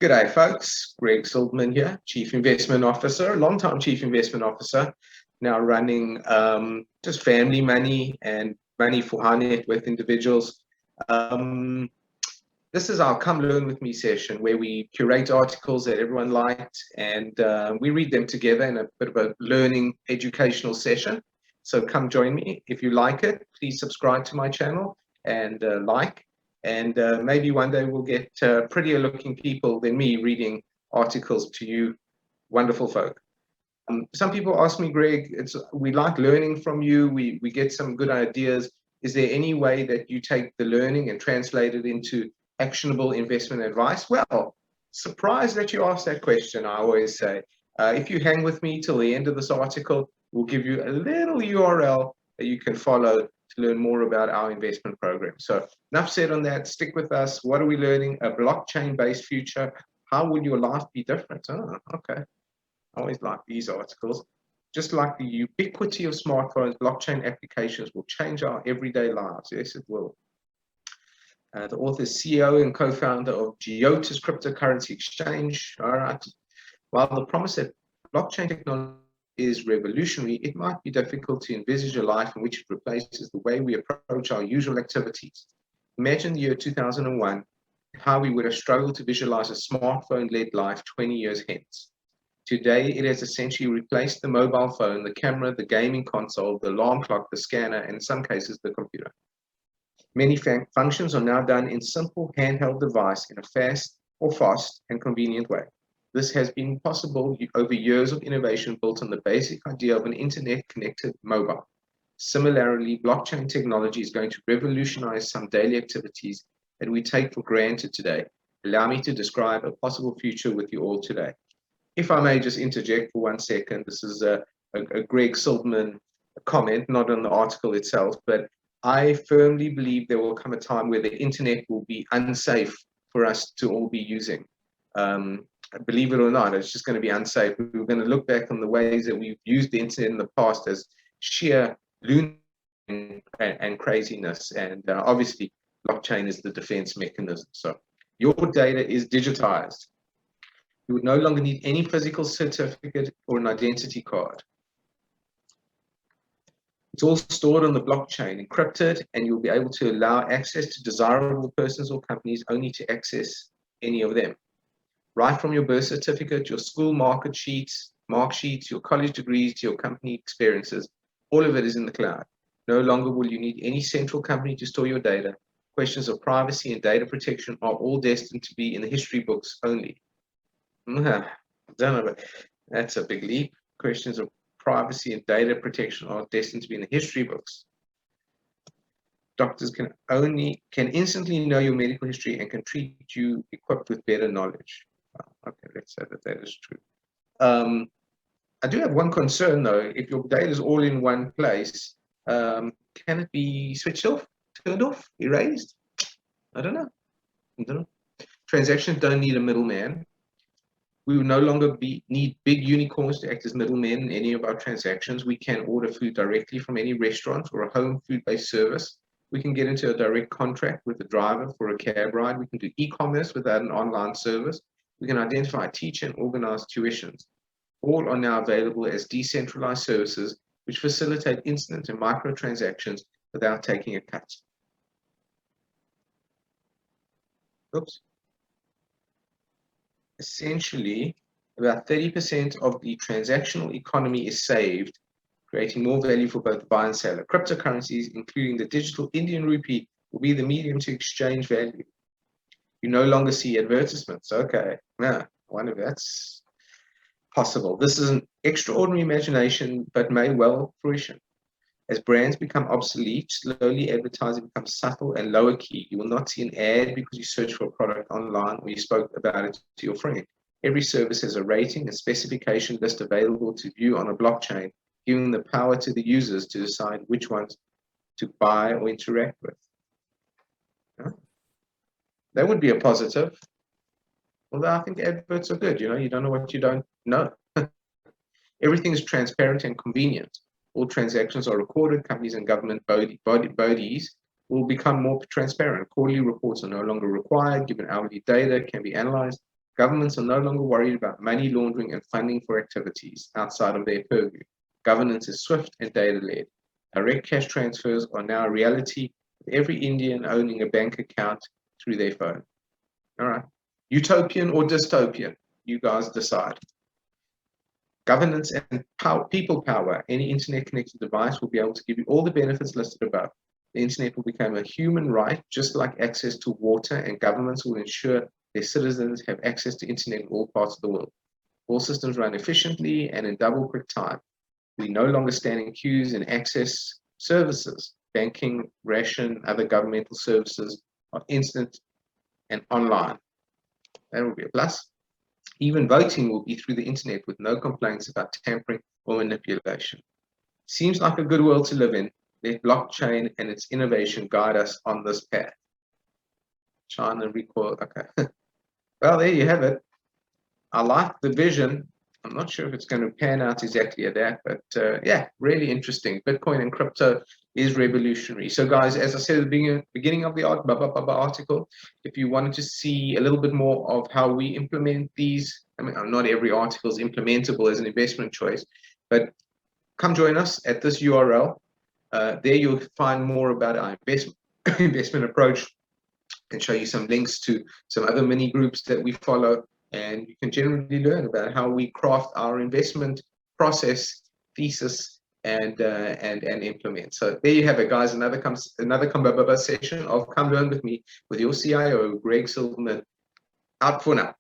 G'day, folks. Greg Silverman here, Chief Investment Officer, long-time Chief Investment Officer, now running just family money and money for high net worth individuals. This is our Come Learn With Me session where we curate articles that everyone liked and we read them together in a bit of a learning educational session. So come join me. If you like it, please subscribe to my channel and like. And maybe one day we'll get prettier looking people than me reading articles to you wonderful folk. Some people ask me, Greg, we like learning from you. We get some good ideas. Is there any way that you take the learning and translate it into actionable investment advice? Well, surprised that you asked that question, I always say. If you hang with me till the end of this article, we'll give you a little URL that you can follow to learn more about our investment program. So enough said on that. Stick with us. What are we learning? A blockchain-based future. How will your life be different? Oh, okay. I always like these articles. Just like the ubiquity of smartphones, blockchain applications will change our everyday lives. Yes, it will. The author is CEO and co-founder of Geotis cryptocurrency exchange. All right. While the promise that blockchain technology is revolutionary, it might be difficult to envisage a life in which it replaces the way we approach our usual activities. Imagine the year 2001, how we would have struggled to visualize a smartphone-led life 20 years hence. Today, it has essentially replaced the mobile phone, the camera, the gaming console, the alarm clock, the scanner, and in some cases, the computer. Many functions are now done in simple handheld device in a fast and convenient way. This has been possible over years of innovation built on the basic idea of an internet-connected mobile. Similarly, blockchain technology is going to revolutionize some daily activities that we take for granted today. Allow me to describe a possible future with you all today. If I may just interject for 1 second, this is a Greg Silverman comment, not on the article itself, but I firmly believe there will come a time where the internet will be unsafe for us to all be using. Believe it or not, it's just going to be unsafe. We're going to look back on the ways that we've used the internet in the past as sheer lunacy and craziness. And obviously, blockchain is the defense mechanism. So your data is digitized. You would no longer need any physical certificate or an identity card. It's all stored on the blockchain, encrypted, and you'll be able to allow access to desirable persons or companies only to access any of them. Right from your birth certificate, your school mark sheets, your college degrees, to your company experiences, all of it is in the cloud. No longer will you need any central company to store your data. Questions of privacy and data protection are all destined to be in the history books only. I don't know, but that's a big leap. Questions of privacy and data protection are destined to be in the history books. Doctors can instantly know your medical history and can treat you equipped with better knowledge. Okay, let's say that is true. I do have one concern though. If your data is all in one place, can it be switched off, turned off, erased? I don't know. Transactions don't need a middleman. We will no longer need big unicorns to act as middlemen in any of our transactions. We can order food directly from any restaurant or a home food-based service. We can get into a direct contract with the driver for a cab ride. We can do e-commerce without an online service. We can identify, teach, and organize tuitions. All are now available as decentralized services, which facilitate instant and micro transactions without taking a cut. Oops. Essentially, about 30% of the transactional economy is saved, creating more value for both buyer and seller. Cryptocurrencies, including the digital Indian rupee, will be the medium to exchange value. You no longer see advertisements. Okay, now, I wonder if that's possible. This is an extraordinary imagination, but may well fruition. As brands become obsolete, slowly advertising becomes subtle and lower key. You will not see an ad because you search for a product online or you spoke about it to your friend. Every service has a rating and specification list available to view on a blockchain, giving the power to the users to decide which ones to buy or interact with. That would be a positive. Although I think adverts are good. You don't know what you don't know. Everything is transparent and convenient. All transactions are recorded. Companies and government bodies will become more transparent. Quarterly reports are no longer required. Given hourly data can be analyzed. Governments are no longer worried about money laundering and funding for activities outside of their purview. Governance is swift and data-led. Direct cash transfers are now a reality, with every Indian owning a bank account through their phone. All right. Utopian or dystopian? You guys decide. Governance and people power. Any internet-connected device will be able to give you all the benefits listed above. The internet will become a human right, just like access to water, and governments will ensure their citizens have access to internet in all parts of the world. All systems run efficiently and in double quick time. We no longer stand in queues and access services. Banking, ration, other governmental services are instant and online. That will be a plus. Even voting will be through the internet with no complaints about tampering or manipulation. Seems like a good world to live in. Let blockchain and its innovation guide us on this path. China recoil. Okay. Well, there you have it. I like the vision. I'm not sure if it's going to pan out exactly at that, but yeah, really interesting. Bitcoin and crypto is revolutionary. So guys, as I said at the beginning of the article, if you wanted to see a little bit more of how we implement these, I mean, not every article is implementable as an investment choice, but come join us at this URL. There you'll find more about our investment approach, and show you some links to some other mini groups that we follow, and you can generally learn about how we craft our investment process, thesis, and implement. So there you have it, guys. Another session of Come Learn with Me with your CIO, Greg Silverman. Out for now.